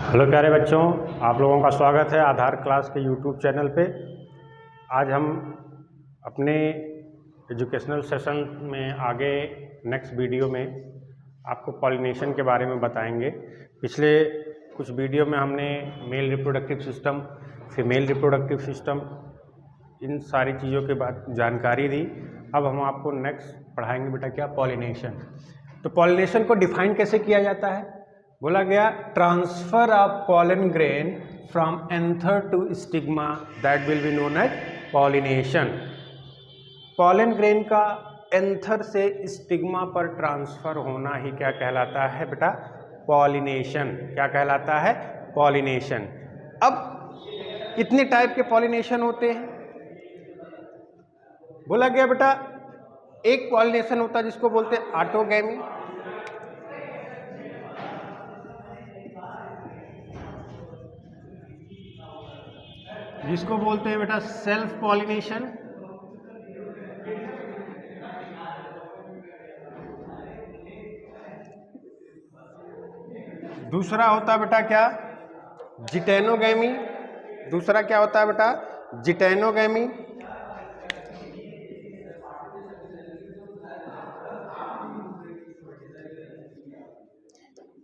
Hello प्यारे बच्चों, आप लोगों का स्वागत है आधार क्लास के यूट्यूब चैनल पे। आज हम अपने एजुकेशनल सेशन में आगे नेक्स्ट वीडियो में आपको पॉलिनेशन के बारे में बताएंगे। पिछले कुछ वीडियो में हमने male reproductive system, female reproductive system, इन सारी चीज़ों के बाद जानकारी दी। अब हम आपको नेक्स्ट पढ़ाएंगे बेटा क्या, पॉलिनेशन। तो पॉलिनेशन को डिफाइन कैसे किया जाता है? बोला गया transfer of pollen grain from anther to stigma, that will be known as pollination. Pollen grain का एंथर से स्टिग्मा पर ट्रांसफर होना ही क्या कहलाता है बेटा? पॉलिनेशन। क्या कहलाता है? पॉलिनेशन। अब कितने टाइप के पॉलिनेशन होते हैं? बोला गया बेटा एक पॉलिनेशन होता है जिसको बोलते हैं ऑटोगैमी, जिसको बोलते हैं बेटा सेल्फ पॉलिनेशन, दूसरा होता है बेटा क्या? जिटेनोगैमी। दूसरा क्या होता है बेटा? जिटेनोगैमी।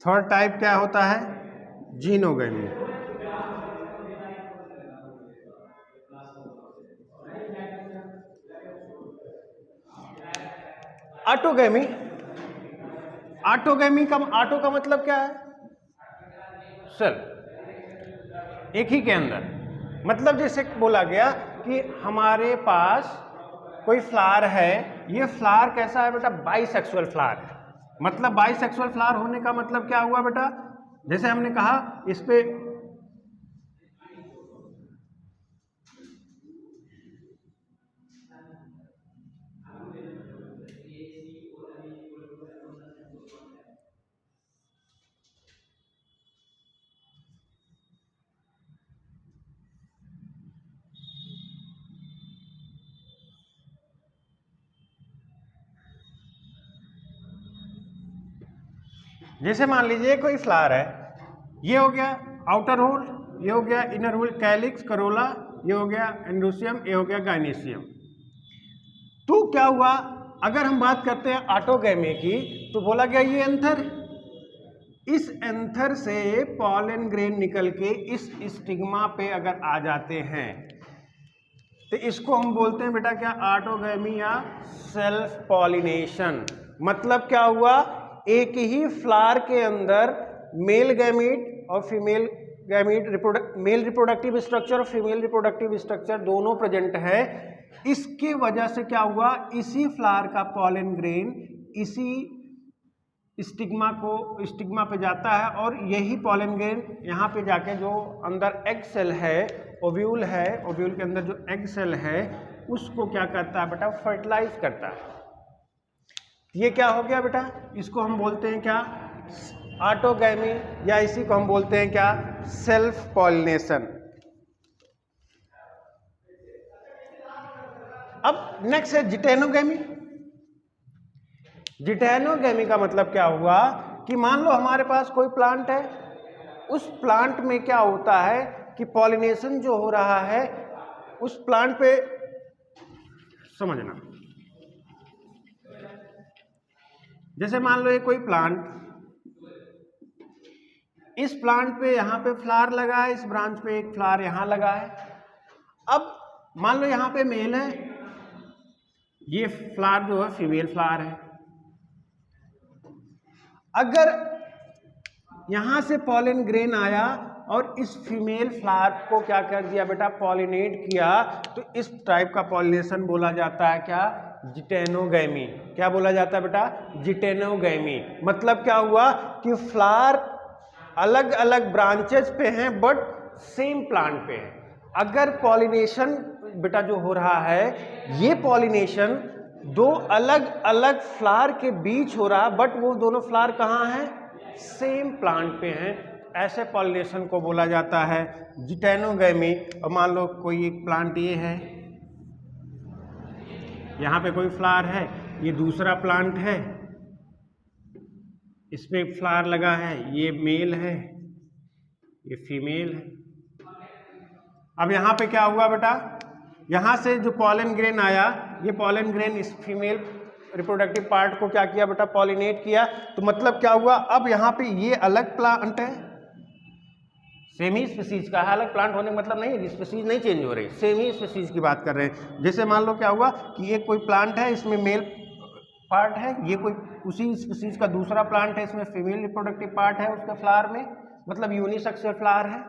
थर्ड टाइप क्या होता है? जीनोगैमी। ऑटोगैमी। ऑटोगैमी का ऑटो का मतलब क्या है? सेल्फ, एक ही के अंदर। मतलब जैसे बोला गया कि हमारे पास कोई फ्लावर है, ये फ्लावर कैसा है बेटा? बाइसेक्सुअल फ्लावर है। मतलब बाइसेक्सुअल फ्लावर होने का मतलब क्या हुआ बेटा? जैसे हमने कहा इस पे जैसे मान लीजिए कोई फ्लावर है, ये हो गया आउटर होल, ये हो गया इनर होल, कैलिक्स, करोला, ये हो गया एंड्रोसियम, ये हो गया गाइनेसियम। तो क्या हुआ, अगर हम बात करते हैं ऑटोगैमी की, तो बोला गया ये एंथर, इस एंथर से पॉलन ग्रेन निकल के इस स्टिग्मा पे अगर आ जाते हैं तो इसको हम बोलते हैं बेटा क्या? ऑटोगैमी या सेल्फ पॉलिनेशन। मतलब क्या हुआ, एक ही फ्लावर के अंदर मेल गैमीट और female gamete, male reproductive structure और फीमेल रिप्रोडक्टिव स्ट्रक्चर दोनों प्रेजेंट है। इसकी वजह से क्या हुआ, इसी फ्लावर का पॉलन ग्रेन इसी स्टिग्मा पे जाता है और यही पॉलन ग्रेन यहाँ पे जाके जो अंदर एग सेल है, ओव्यूल है, ओव्यूल के अंदर जो एग सेल है उसको क्या करता है बेटा? फर्टिलाइज करता है। ये क्या हो गया बेटा? इसको हम बोलते हैं क्या? ऑटोगैमी, या इसी को हम बोलते हैं क्या? Self pollination. अब नेक्स्ट है जिटेनोगैमी। जिटेनोगैमी का मतलब क्या हुआ कि मान लो हमारे पास कोई प्लांट है, उस प्लांट में क्या होता है कि पॉलिनेशन जो हो रहा है उस प्लांट पे, समझना, जैसे मान लो ये कोई प्लांट, इस प्लांट पे यहाँ पे फ्लावर लगा है, इस ब्रांच पे एक फ्लावर यहाँ लगा है। अब मान लो यहाँ पे मेल है, ये फ्लावर जो है फीमेल फ्लावर है। अगर यहां से पॉलन ग्रेन आया और इस फीमेल फ्लावर को क्या कर दिया बेटा? पॉलिनेट किया, तो इस टाइप का पॉलिनेशन बोला जाता है क्या? जिटेनोगैमी। क्या बोला जाता है बेटा? जिटेनोगैमी। मतलब क्या हुआ कि फ्लावर अलग अलग ब्रांचेस पे हैं बट सेम प्लांट पे है। अगर पॉलिनेशन बेटा जो हो रहा है, ये पॉलिनेशन दो अलग अलग फ्लावर के बीच हो रहा, बट वो दोनों फ्लावर कहाँ हैं? सेम प्लांट पे हैं। ऐसे पॉलिनेशन को बोला जाता है जिटेनोगैमी। और मान लो कोई एक प्लांट ये है, यहाँ पे कोई फ्लावर है, ये दूसरा प्लांट है, इसमें फ्लावर लगा है, ये मेल है, ये फीमेल है। अब यहाँ पे क्या हुआ बेटा, यहाँ से जो पॉलन ग्रेन आया, ये पॉलन ग्रेन इस फीमेल रिप्रोडक्टिव पार्ट को क्या किया बेटा, पॉलिनेट किया। तो मतलब क्या हुआ, अब यहाँ पे ये अलग प्लांट है, सेम ही स्पीसीज का है, अलग प्लांट होने का मतलब नहीं है स्पीसीज नहीं चेंज हो रही, सेम ही स्पीसीज की बात कर रहे हैं। जैसे मान लो क्या हुआ कि ये कोई प्लांट है, इसमें मेल पार्ट है, ये कोई उसी स्पीसीज का दूसरा प्लांट है, इसमें फीमेल रिप्रोडक्टिव पार्ट है उसका फ्लावर में, मतलब यूनिसेक्सुअल फ्लावर है।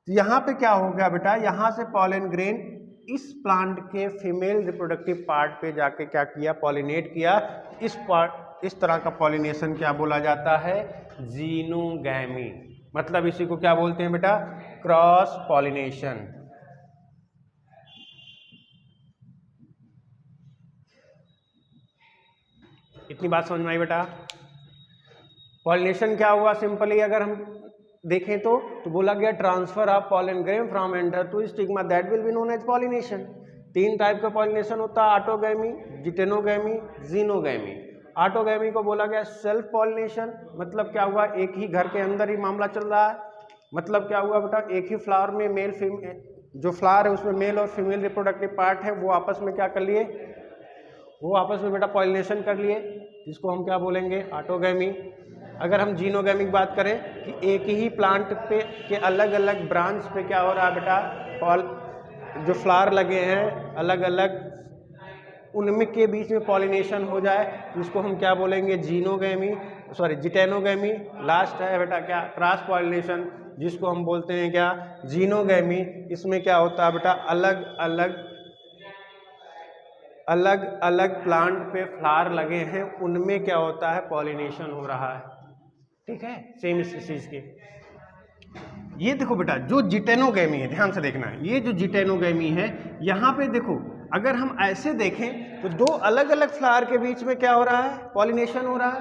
तो यहाँ पे क्या हो गया बेटा, यहाँ से पॉलन ग्रेन इस प्लांट के फीमेल रिप्रोडक्टिव पार्ट पे जाके क्या किया, पॉलिनेट किया। इस तरह का पॉलिनेशन क्या बोला जाता है, जीनोगैमी। मतलब इसी को क्या बोलते हैं बेटा, क्रॉस पॉलिनेशन। इतनी बात समझ में आई बेटा। पॉलिनेशन क्या हुआ, सिंपली अगर हम देखें तो बोला गया transfer of pollen grain from anther to stigma, that will be known as pollination. 3 type का पॉलिनेशन होता है, ऑटोगैमी, जिटेनोगैमी, जीनोगैमी। ऑटोगैमी को बोला गया सेल्फ पॉलिनेशन, मतलब क्या हुआ, एक ही घर के अंदर ही मामला चल रहा है। मतलब क्या हुआ बेटा, एक ही फ्लावर में मेल फीमेल, जो फ्लावर है उसमें मेल और फीमेल रिप्रोडक्टिव पार्ट है, वो आपस में क्या कर लिए, वो आपस में बेटा पॉलिनेशन कर लिए, जिसको हम क्या बोलेंगे, ऑटोगैमी। अगर हम जीनोगैमी की बात करें कि एक ही प्लांट पे के अलग अलग ब्रांच पे क्या हो रहा है बेटा, जो फ्लावर लगे हैं अलग अलग, उनमें के बीच में पॉलिनेशन हो जाए, जिसको हम क्या बोलेंगे, जिटेनोगैमी। लास्ट है बेटा क्या, क्रॉस पॉलिनेशन, जिसको हम बोलते हैं क्या, जीनोगैमी। इसमें क्या होता है बेटा, अलग अलग प्लांट पे फ्लावर लगे हैं, उनमें क्या होता है, पॉलिनेशन हो रहा है। ठीक है, सेम स्पीसीज के। ये देखो बेटा, जो जिटेनोगैमी है, ध्यान से देखना है, ये जो जिटेनोगैमी है, यहाँ पे देखो, अगर हम ऐसे देखें तो 2 अलग अलग फ्लावर के बीच में क्या हो रहा है, पॉलिनेशन हो रहा है।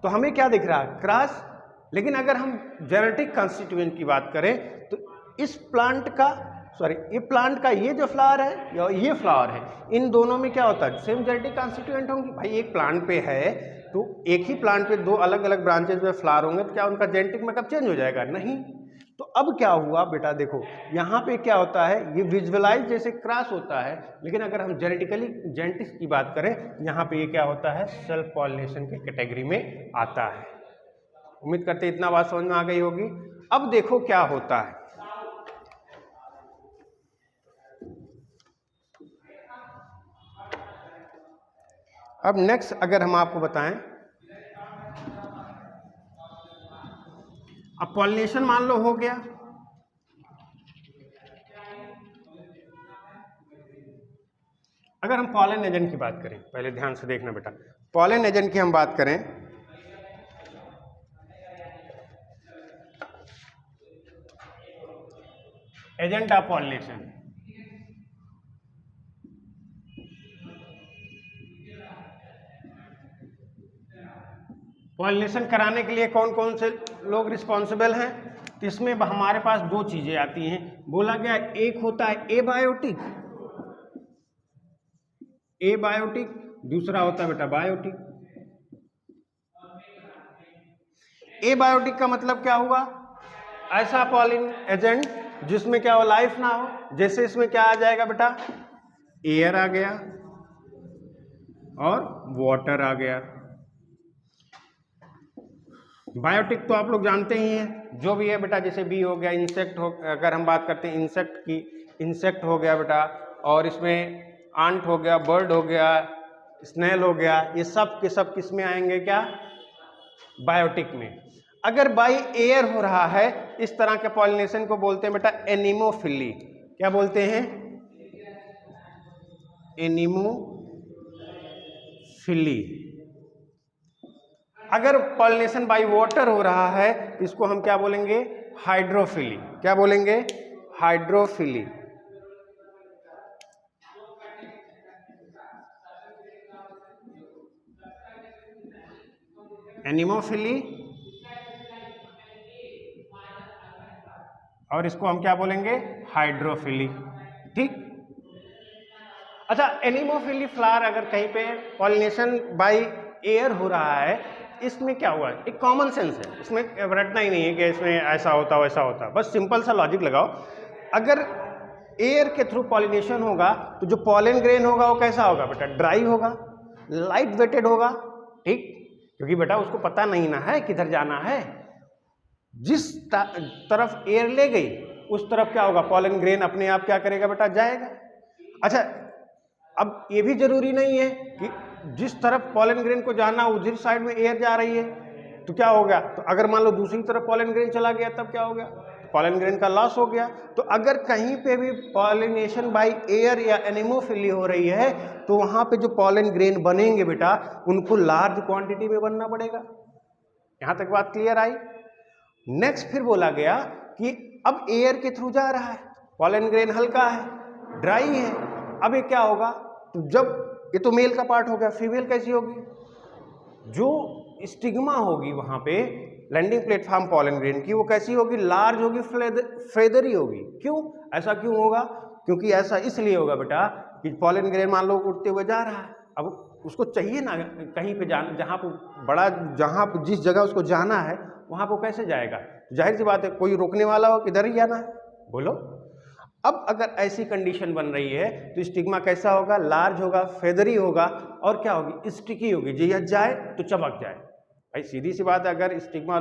तो हमें क्या दिख रहा है, क्रॉस। लेकिन अगर हम जेनेटिक कॉन्स्टिट्यूएंट की बात करें तो इस प्लांट का, ये प्लांट का ये जो फ्लावर है या ये फ्लावर है, इन दोनों में क्या होता है, सेम जेनेटिक कॉन्स्टिट्यूएंट होंगे। भाई एक प्लांट पे है तो एक ही प्लांट पे 2 अलग अलग ब्रांचेज में फ्लावर होंगे, तो क्या उनका जेनेटिक मेकअप चेंज हो जाएगा, नहीं। तो अब क्या हुआ बेटा, देखो यहाँ पे क्या होता है, ये विजुअलाइज जैसे क्रॉस होता है, लेकिन अगर हम जेनेटिक्स की बात करें, यहाँ पे ये क्या होता है, सेल्फ पॉलिनेशन के कैटेगरी में आता है। उम्मीद करते हैं इतना बात समझ में आ गई होगी। अब देखो क्या होता है, अब नेक्स्ट अगर हम आपको बताएं, अब पॉलिनेशन मान लो हो गया, अगर हम पॉलन एजेंट की बात करें, पहले ध्यान से देखना बेटा, पॉलन एजेंट की हम बात करें, एजेंट ऑफ पॉलिनेशन, पॉलिनेशन कराने के लिए कौन कौन से लोग रिस्पॉन्सिबल हैं। तो इसमें हमारे पास 2 चीजें आती हैं, बोला गया एक होता है एबायोटिक, दूसरा होता है बेटा बायोटिक। एबायोटिक का मतलब क्या हुआ, ऐसा पॉलिन एजेंट जिसमें क्या हो, लाइफ ना हो। जैसे इसमें क्या आ जाएगा बेटा, एयर आ गया और वाटर आ गया। बायोटिक तो आप लोग जानते ही हैं, जो भी है बेटा, जैसे बी हो गया, इंसेक्ट हो, अगर हम बात करते हैं इंसेक्ट की, इंसेक्ट हो गया बेटा, और इसमें आंट हो गया, बर्ड हो गया, स्नेल हो गया, ये सब के सब किस में आएंगे, क्या, बायोटिक में। अगर बाई एयर हो रहा है, इस तरह के पॉलिनेशन को बोलते हैं बेटा एनिमोफिली। क्या बोलते हैं, एनिमोफिली। अगर पॉलिनेशन बाई वाटर हो रहा है, इसको हम क्या बोलेंगे, हाइड्रोफिली। क्या बोलेंगे, हाइड्रोफिली। एनिमोफिली, और इसको हम क्या बोलेंगे, हाइड्रोफिली। ठीक। अच्छा, एनिमोफिली फ्लावर अगर कहीं पे पॉलिनेशन बाई एयर हो रहा है, इसमें क्या हुआ, एक कॉमन सेंस है, इसमें रटना ही नहीं है कि इसमें ऐसा होता वैसा होता, बस सिंपल सा लॉजिक लगाओ। अगर एयर के थ्रू पॉलिनेशन होगा तो जो पॉलन ग्रेन होगा वो कैसा होगा बेटा, ड्राई होगा, लाइट वेटेड होगा, ठीक, क्योंकि बेटा उसको पता नहीं ना है किधर जाना है, जिस तरफ एयर ले गई उस तरफ क्या होगा, पॉलन ग्रेन अपने आप क्या करेगा बेटा, जाएगा। अच्छा, अब ये भी जरूरी नहीं है कि जिस तरफ पॉलन ग्रेन को जाना उधर साइड में एयर जा रही है तो क्या हो गया, तो अगर मान लो दूसरी तरफ पॉलन ग्रेन चला गया तब क्या हो गया, पॉलन ग्रेन का लॉस हो गया। तो अगर कहीं पे भी पॉलिनेशन बाय एयर या एनेमोफिली हो रही है तो वहां पे जो पॉलन ग्रेन बनेंगे बेटा उनको लार्ज क्वांटिटी में बनना पड़ेगा। यहां तक बात क्लियर आई। नेक्स्ट फिर बोला गया कि अब एयर के थ्रू जा रहा है, पॉलन ग्रेन हल्का है, ड्राई है, अब ये क्या होगा, तो जब ये तो मेल का पार्ट हो गया, फीमेल कैसी होगी, जो स्टिग्मा होगी वहां पे लैंडिंग प्लेटफॉर्म पॉलन ग्रेन की, वो कैसी होगी, लार्ज होगी, फेदरी होगी। क्यों, ऐसा क्यों होगा, क्योंकि ऐसा इसलिए होगा बेटा कि पॉलन ग्रेन मान लो उड़ते हुए जा रहा है, अब उसको चाहिए ना कहीं पे जाना, जहाँ पे बड़ा, जहाँ पे जिस जगह उसको जाना है वहाँ पे कैसे जाएगा, जाहिर सी बात है कोई रोकने वाला हो, किधर ही जाना है, बोलो। अब अगर ऐसी कंडीशन बन रही है तो स्टिग्मा कैसा होगा, लार्ज होगा, फेदरी होगा, और क्या होगी, स्टिकी होगी, जो यह जाए तो चमक जाए। भाई सीधी सी बात है, अगर स्टिग्मा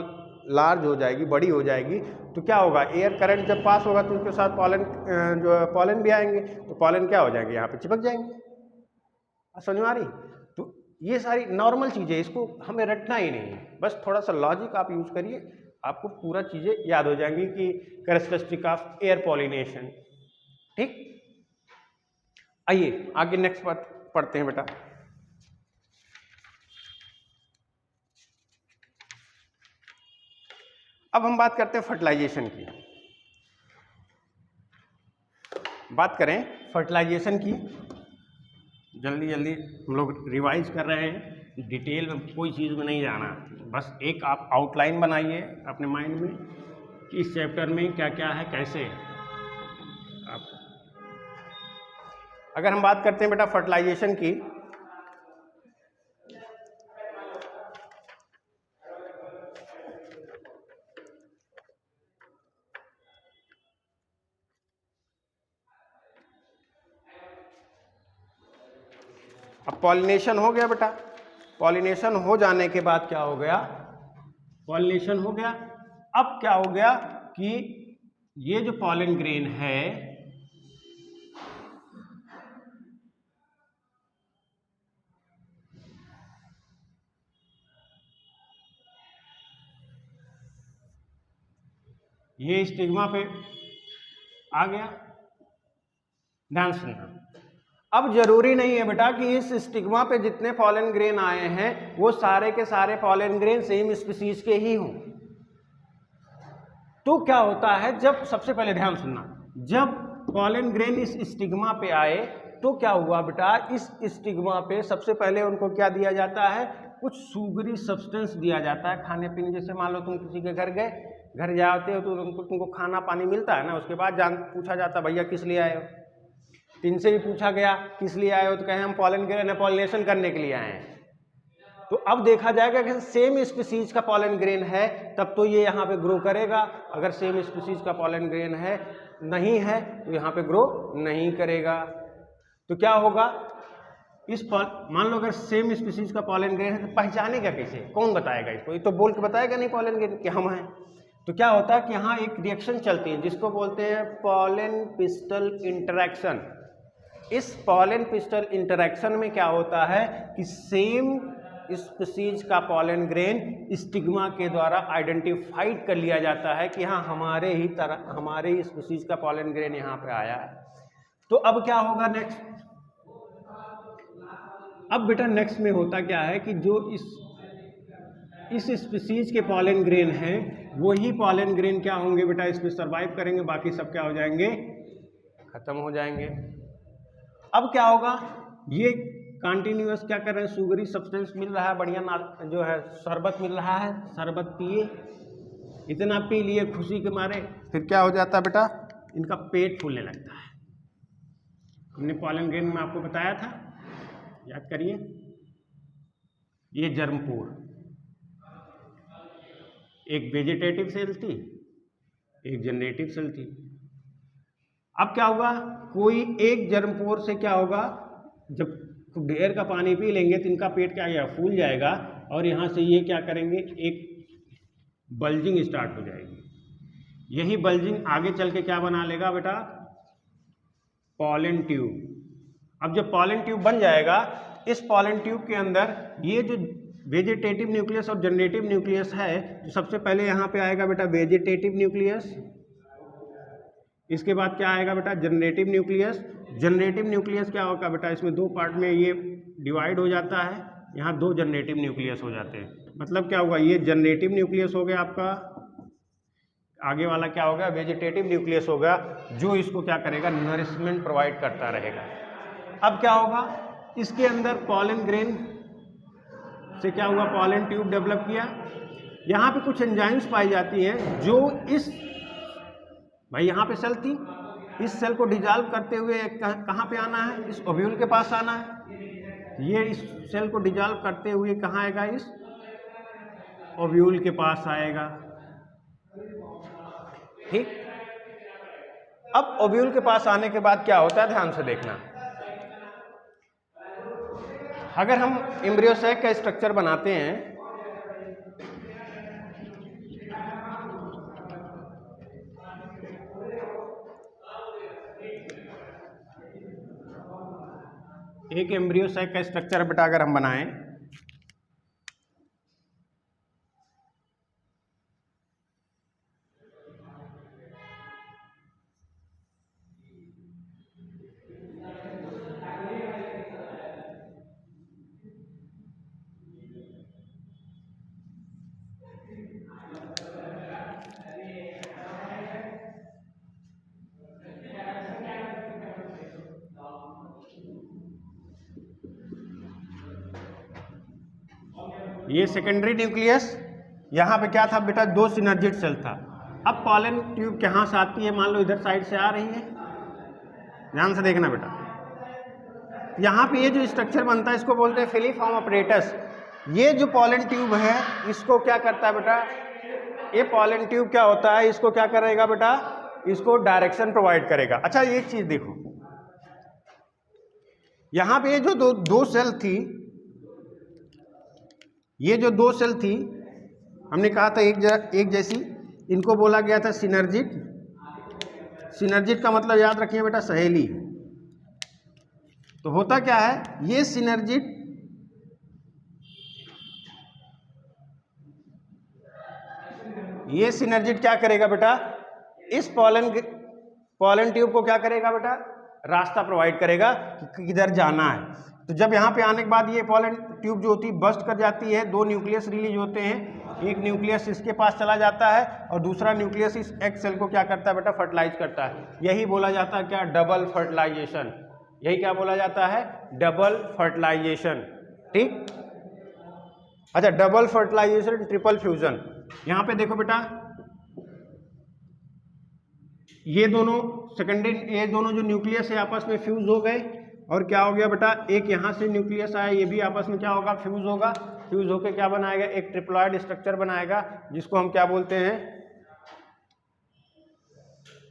लार्ज हो जाएगी, बड़ी हो जाएगी, तो क्या होगा, एयर करंट जब पास होगा तो उसके साथ पॉलन, जो पॉलन भी आएंगे, तो पॉलन क्या हो जाएंगे, यहाँ पे चिपक जाएंगे। समझ में आ रही। तो ये सारी नॉर्मल चीज़ें, इसको हमें रटना ही नहीं है, बस थोड़ा सा लॉजिक आप यूज करिए, आपको पूरा चीज़ें याद हो जाएंगी कि कैरेक्टरिस्टिक ऑफ एयर पॉलिनेशन। ठीक, आइए आगे नेक्स्ट बात पढ़ते हैं बेटा। अब हम बात करते हैं फर्टिलाइजेशन की। बात करें फर्टिलाइजेशन की, जल्दी जल्दी हम लोग रिवाइज कर रहे हैं, डिटेल में कोई चीज़ में नहीं जाना, बस एक आप आउटलाइन बनाइए अपने माइंड में कि इस चैप्टर में क्या क्या है, कैसे आप। अगर हम बात करते हैं बेटा फर्टिलाइजेशन की, अब पॉलिनेशन हो गया बेटा, पॉलिनेशन हो जाने के बाद क्या हो गया, पॉलिनेशन हो गया, अब क्या हो गया कि ये जो पॉलन ग्रेन है ये स्टिग्मा पे आ गया, ध्यान सुनना। अब जरूरी नहीं है बेटा कि इस स्टिग्मा पे जितने पॉलन ग्रेन आए हैं वो सारे के सारे पॉलन ग्रेन सेम स्पीसीज के ही हों। तो क्या होता है, जब सबसे पहले ध्यान सुनना, जब पॉलन ग्रेन इस स्टिग्मा पे आए तो क्या हुआ बेटा, इस स्टिग्मा पे सबसे पहले उनको क्या दिया जाता है, कुछ सुगरी सब्सटेंस दिया जाता है खाने पीने। जैसे मान लो तुम किसी के घर गए, घर जाते हो तो तुमको खाना पानी मिलता है ना, उसके बाद पूछा जाता भैया किस लिए आए हो, इनसे भी पूछा गया किस लिए आए हो, तो कहें हम पॉलन ग्रेन पॉलिनेशन करने के लिए आए हैं। तो अब देखा जाएगा कि सेम स्पीसीज का पॉलन ग्रेन है तब तो ये यहाँ पे ग्रो करेगा, अगर सेम स्पीसीज का पॉलन ग्रेन है नहीं है तो यहाँ पे ग्रो नहीं करेगा। तो क्या होगा, इस मान लो अगर सेम स्पीसीज का पॉलन ग्रेन है तो पहचानेगा कैसे, कौन बताएगा इसको, ये तो बोल के बताएगा नहीं पॉलन ग्रेन कि हम हैं। तो क्या होता है कि यहाँ एक रिएक्शन चलती है जिसको बोलते हैं पॉलन पिस्टल इंटरेक्शन। इस पॉलन पिस्टल इंटरेक्शन में क्या होता है कि सेम स्पीसीज का पॉलन ग्रेन स्टिग्मा के द्वारा आइडेंटिफाइड कर लिया जाता है कि हाँ हमारे ही तरह, हमारे ही स्पीसीज का पॉलन ग्रेन यहाँ पे आया है। तो अब क्या होगा नेक्स्ट, अब बेटा नेक्स्ट में होता क्या है कि जो इस स्पीसीज के पॉलन ग्रेन हैं वही पॉलन ग्रेन क्या होंगे बेटा, इस पे सर्वाइव करेंगे, बाकी सब क्या हो जाएंगे, खत्म हो जाएंगे। अब क्या होगा, ये कंटिन्यूअस क्या कर रहे हैं, सुगरी सब्सटेंस मिल रहा है, बढ़िया जो है शरबत मिल रहा है, शरबत पिए, इतना पी लिए खुशी के मारे, फिर क्या हो जाता है बेटा, इनका पेट फूलने लगता है। हमने पॉलन ग्रेन में आपको बताया था, याद करिए, ये जर्मपोर, एक वेजिटेटिव सेल थी, एक जनरेटिव सेल थी। अब क्या होगा, कोई एक जर्मपोर से क्या होगा, जब ढेर का पानी पी लेंगे तो इनका पेट क्या आएगा, फूल जाएगा और यहाँ से ये क्या करेंगे, एक बल्जिंग स्टार्ट हो जाएगी। यही बल्जिंग आगे चल के क्या बना लेगा बेटा, पॉलन ट्यूब। अब जब पॉलन ट्यूब बन जाएगा, इस पॉलन ट्यूब के अंदर ये जो वेजिटेटिव न्यूक्लियस और जनरेटिव न्यूक्लियस है, तो सबसे पहले यहाँ पे आएगा बेटा वेजिटेटिव न्यूक्लियस, इसके बाद क्या आएगा बेटा, जनरेटिव न्यूक्लियस। जनरेटिव न्यूक्लियस क्या होगा बेटा, इसमें दो पार्ट में ये डिवाइड हो जाता है, यहाँ दो जनरेटिव न्यूक्लियस हो जाते हैं। मतलब क्या होगा, ये जनरेटिव न्यूक्लियस हो गया आपका, आगे वाला क्या होगा, वेजिटेटिव न्यूक्लियस होगा, जो इसको क्या करेगा, नरिशमेंट प्रोवाइड करता रहेगा। अब क्या होगा, इसके अंदर पॉलन ग्रेन से क्या हुआ, पॉलन ट्यूब डेवलप किया। यहाँ पे कुछ एंजाइम्स पाई जाती हैं जो इस, भाई यहाँ पे सेल थी, इस सेल को डिजॉल्व करते हुए कहाँ पे आना है, इस ओव्यूल के पास आना है। ये इस सेल को डिजॉल्व करते हुए कहाँ आएगा, इस ओव्यूल के पास आएगा। ठीक, अब ओव्यूल के पास आने के बाद क्या होता है, ध्यान से देखना। अगर हम एम्ब्रियो सैक का स्ट्रक्चर बनाते हैं, एक एम्ब्रियो सैक का स्ट्रक्चर बेटा अगर हम बनाएं, ये सेकेंडरी न्यूक्लियस, यहाँ पे क्या था बेटा, दो सिनर्जिड सेल था। अब पॉलन ट्यूब कहाँ से आती है, मान लो इधर साइड से आ रही है, ध्यान से देखना बेटा। यहाँ पे ये जो स्ट्रक्चर बनता है इसको बोलते हैं फिलीफॉर्म अपरेटस। ये जो पॉलन ट्यूब है इसको क्या करता है बेटा, ये पॉलन ट्यूब क्या होता है, इसको क्या करेगा बेटा, इसको डायरेक्शन प्रोवाइड करेगा। अच्छा एक चीज देखो, यहाँ पे ये जो दो सेल थी, ये जो दो सेल थी हमने कहा था एक जैसी, इनको बोला गया था सिनर्जिड। सिनर्जिड का मतलब याद रखिए बेटा, सहेली। तो होता क्या है, ये सिनर्जिड क्या करेगा बेटा, इस पॉलन ट्यूब को क्या करेगा बेटा, रास्ता प्रोवाइड करेगा कि किधर जाना है। तो जब यहाँ पे आने के बाद ये पॉलन ट्यूब जो होती है बस्ट कर जाती है, दो न्यूक्लियस रिलीज होते हैं, एक न्यूक्लियस इसके पास चला जाता है और दूसरा न्यूक्लियस इस एग सेल को क्या करता है बेटा, फर्टिलाइज करता है। यही बोला जाता है क्या, डबल फर्टिलाइजेशन। यही क्या बोला जाता है, डबल फर्टिलाइजेशन। ठीक, अच्छा डबल फर्टिलाइजेशन, ट्रिपल फ्यूजन। यहाँ पे देखो बेटा, ये दोनों सेकेंडरी, ये दोनों जो न्यूक्लियस है आपस में फ्यूज हो गए और क्या हो गया बेटा, एक यहाँ से न्यूक्लियस आया, ये भी आपस में क्या होगा, फ्यूज होगा। फ्यूज होकर क्या बनाएगा, एक ट्रिप्लॉइड स्ट्रक्चर बनाएगा, जिसको हम क्या बोलते हैं,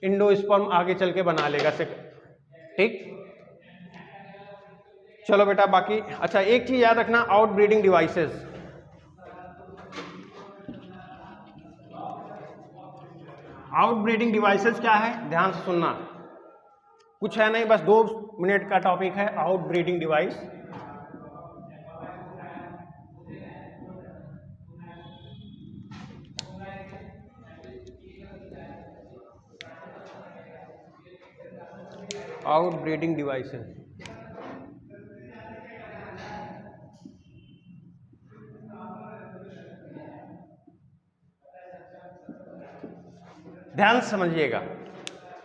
इंडोस्पर्म आगे चल के बना लेगा। ठीक, चलो बेटा बाकी, अच्छा एक चीज याद रखना, out breeding devices. Out breeding devices क्या है, ध्यान से सुनना, कुछ है नहीं, बस 2 मिनट का टॉपिक है, out breeding device. Out breeding devices, ध्यान से समझिएगा।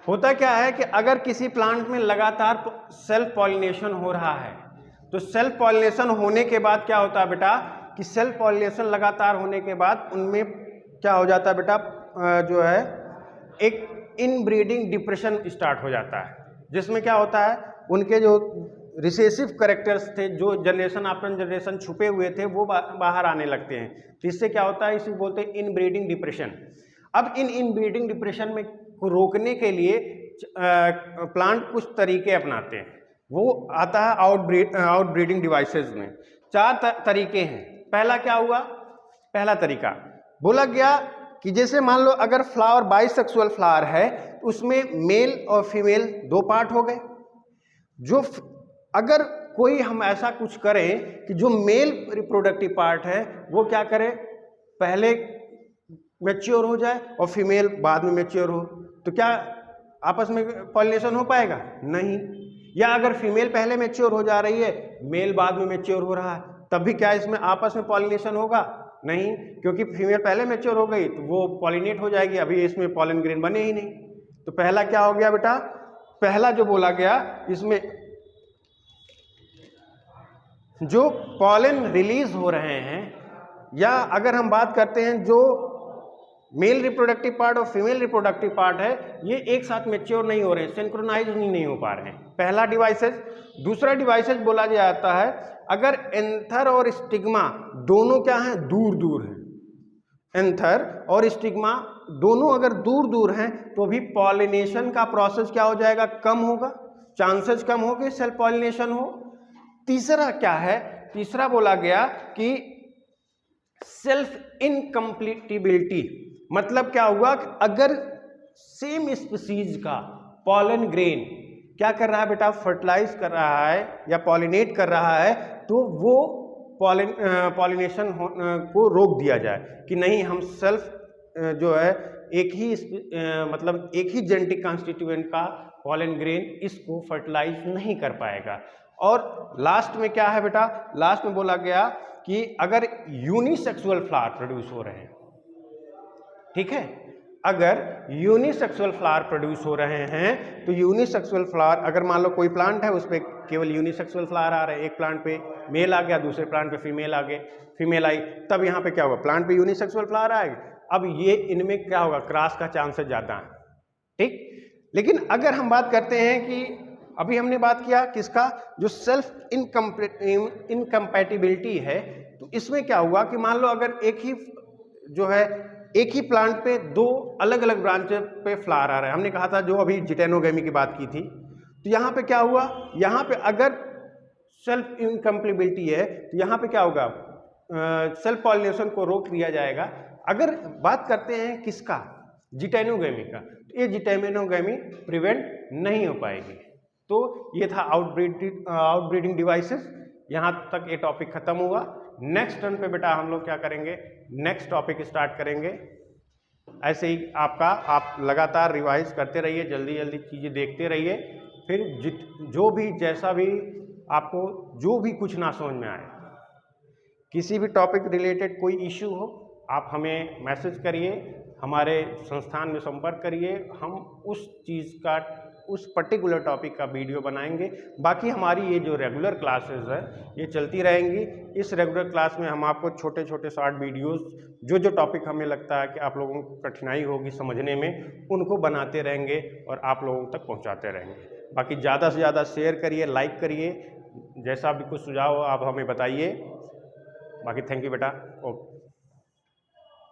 होता क्या है कि अगर किसी प्लांट में लगातार सेल्फ पॉलिनेशन हो रहा है, तो सेल्फ पॉलिनेशन होने के बाद क्या होता है बेटा, कि सेल्फ पॉलिनेशन लगातार होने के बाद उनमें क्या हो जाता है बेटा, जो है एक इनब्रीडिंग डिप्रेशन स्टार्ट हो जाता है, जिसमें क्या होता है, उनके जो रिसेसिव करेक्टर्स थे, जो जनरेशन आफ्टर जनरेशन छुपे हुए थे, वो बाहर आने लगते हैं। तो इससे क्या होता है, इसे बोलते हैं इनब्रीडिंग डिप्रेशन। अब इनब्रीडिंग डिप्रेशन में को रोकने के लिए प्लांट कुछ तरीके अपनाते हैं। वो आता है आउटब्रीडिंग डिवाइसेस में। 4 तरीके हैं। पहला क्या हुआ, पहला तरीका बोला गया कि जैसे मान लो अगर फ्लावर बाइसेक्सुअल फ्लावर है, तो उसमें मेल और फीमेल 2 पार्ट हो गए। जो अगर कोई हम ऐसा कुछ करें कि जो मेल रिप्रोडक्टिव पार्ट है वो क्या करे, पहले मैच्योर हो जाए और फीमेल बाद में मैच्योर हो, तो क्या आपस में पॉलिनेशन हो पाएगा? नहीं। या अगर फीमेल पहले मैच्योर हो जा रही है, मेल बाद में मैच्योर हो रहा है, तब भी क्या इसमें आपस में पॉलिनेशन होगा? नहीं, क्योंकि फीमेल पहले मैच्योर हो गई तो वो पॉलिनेट हो जाएगी, अभी इसमें पॉलन ग्रेन बने ही नहीं। तो पहला क्या हो गया बेटा, पहला जो बोला गया, इसमें जो पॉलन रिलीज हो रहे हैं, या अगर हम बात करते हैं जो मेल रिप्रोडक्टिव पार्ट और फीमेल रिप्रोडक्टिव पार्ट है, ये एक साथ मैच्योर नहीं हो रहे हैं, सिंक्रोनाइज नहीं हो पा रहे हैं। पहला डिवाइसेस। दूसरा डिवाइसेस बोला जाता है अगर एंथर और स्टिग्मा दोनों क्या हैं, दूर दूर हैं। एंथर और स्टिग्मा दोनों अगर दूर दूर हैं तो भी पॉलिनेशन का प्रोसेस क्या हो जाएगा, कम होगा, चांसेस कम होंगे सेल्फ पॉलिनेशन हो। तीसरा क्या है, तीसरा बोला गया कि सेल्फ इनकम्प्लीटिबिलिटी। मतलब क्या हुआ कि अगर सेम स्पीसीज का पॉलन ग्रेन क्या कर रहा है बेटा, फर्टिलाइज कर रहा है या पॉलिनेट कर रहा है, तो वो पॉलिनेशन को रोक दिया जाए कि नहीं, हम सेल्फ जो है एक ही मतलब एक ही जेनेटिक कॉन्स्टिट्यूएंट का पॉलन ग्रेन इसको फर्टिलाइज नहीं कर पाएगा। और लास्ट में क्या है बेटा, लास्ट में बोला गया कि अगर यूनिसेक्सुअल फ्लावर प्रोड्यूस हो रहे हैं, ठीक है, अगर यूनिसेक्सुअल फ्लावर प्रोड्यूस हो रहे हैं, तो यूनिसेक्सुअल फ्लावर अगर मान लो कोई प्लांट है उस पर केवल यूनिसेक्सुअल फ्लावर आ रहे हैं, एक प्लांट पे मेल आ गया, दूसरे प्लांट पे फीमेल आ गए, फीमेल आई, तब यहाँ पे क्या होगा, प्लांट पे यूनिसेक्सुअल फ्लावर आएगा। अब ये इनमें क्या होगा, क्रॉस का चांसेस ज़्यादा है, ठीक। लेकिन अगर हम बात करते हैं कि अभी हमने बात किया किसका, जो सेल्फ इनकम्पैटिबिलिटी है, तो इसमें क्या हुआ कि मान लो अगर एक ही जो है एक ही प्लांट पे 2 अलग अलग ब्रांच पे फ्लावर आ रहा है, हमने कहा था जो अभी जिटेनोगेमी की बात की थी, तो यहाँ पे क्या हुआ, यहाँ पे अगर सेल्फ इनकम्पैटिबिलिटी है तो यहाँ पे क्या होगा, सेल्फ पॉलिनेशन को रोक दिया जाएगा। अगर बात करते हैं किसका, जिटेनोगेमी का, तो ये जिटेनोगेमी प्रिवेंट नहीं हो पाएगी। तो ये था आउटब्रीडिंग डिवाइसेस। यहाँ तक ये टॉपिक खत्म हुआ। नेक्स्ट टर्न पे बेटा हम लोग क्या करेंगे, नेक्स्ट टॉपिक स्टार्ट करेंगे। ऐसे ही आप लगातार रिवाइज करते रहिए, जल्दी जल्दी चीज़ें देखते रहिए, फिर जो भी जैसा भी आपको जो भी कुछ ना समझ में आए, किसी भी टॉपिक रिलेटेड कोई इश्यू हो, आप हमें मैसेज करिए, हमारे संस्थान में संपर्क करिए, हम उस चीज़ का उस पर्टिकुलर टॉपिक का वीडियो बनाएंगे। बाकी हमारी ये जो रेगुलर क्लासेस है ये चलती रहेंगी। इस रेगुलर क्लास में हम आपको छोटे छोटे शॉर्ट वीडियोस जो टॉपिक हमें लगता है कि आप लोगों को कठिनाई होगी समझने में, उनको बनाते रहेंगे और आप लोगों तक पहुंचाते रहेंगे। बाकी ज़्यादा से ज़्यादा शेयर करिए, लाइक करिए, जैसा भी कुछ सुझाव हो आप हमें बताइए। बाकी थैंक यू बेटा। ओके।